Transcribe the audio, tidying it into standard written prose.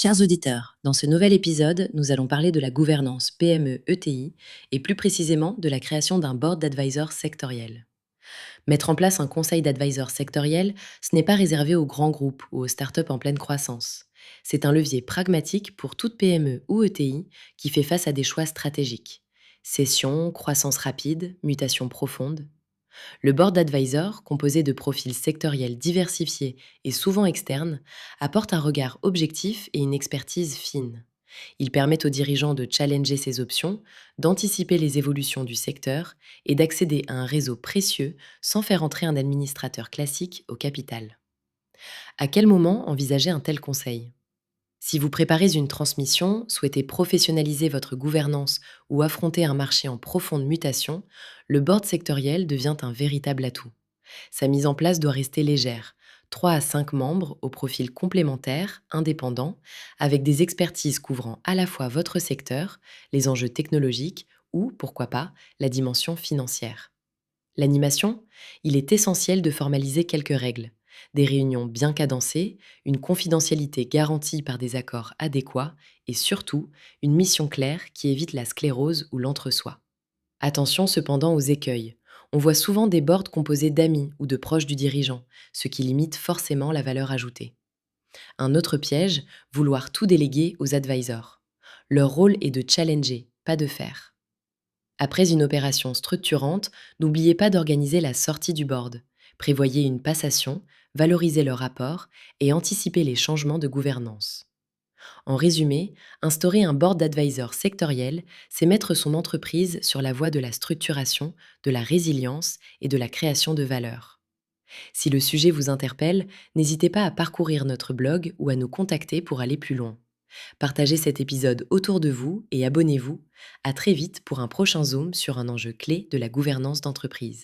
Chers auditeurs, dans ce nouvel épisode, nous allons parler de la gouvernance PME-ETI et plus précisément de la création d'un board d'advisors sectoriel. Mettre en place un conseil d'advisors sectoriel, ce n'est pas réservé aux grands groupes ou aux startups en pleine croissance. C'est un levier pragmatique pour toute PME ou ETI qui fait face à des choix stratégiques. Cession, croissance rapide, mutation profonde. Le board advisor, composé de profils sectoriels diversifiés et souvent externes, apporte un regard objectif et une expertise fine. Il permet aux dirigeants de challenger ces options, d'anticiper les évolutions du secteur et d'accéder à un réseau précieux sans faire entrer un administrateur classique au capital. À quel moment envisager un tel conseil? Si vous préparez une transmission, souhaitez professionnaliser votre gouvernance ou affronter un marché en profonde mutation, le board sectoriel devient un véritable atout. Sa mise en place doit rester légère. 3 à 5 membres au profil complémentaire, indépendants, avec des expertises couvrant à la fois votre secteur, les enjeux technologiques ou, pourquoi pas, la dimension financière. L'animation, il est essentiel de formaliser quelques règles. Des réunions bien cadencées, une confidentialité garantie par des accords adéquats et surtout une mission claire qui évite la sclérose ou l'entre-soi. Attention cependant aux écueils. On voit souvent des boards composés d'amis ou de proches du dirigeant, ce qui limite forcément la valeur ajoutée. Un autre piège, vouloir tout déléguer aux advisors. Leur rôle est de challenger, pas de faire. Après une opération structurante, n'oubliez pas d'organiser la sortie du board. Prévoyez une passation, valorisez leur rapport et anticipez les changements de gouvernance. En résumé, instaurer un board d'advisors sectoriel, c'est mettre son entreprise sur la voie de la structuration, de la résilience et de la création de valeur. Si le sujet vous interpelle, n'hésitez pas à parcourir notre blog ou à nous contacter pour aller plus loin. Partagez cet épisode autour de vous et abonnez-vous. À très vite pour un prochain zoom sur un enjeu clé de la gouvernance d'entreprise.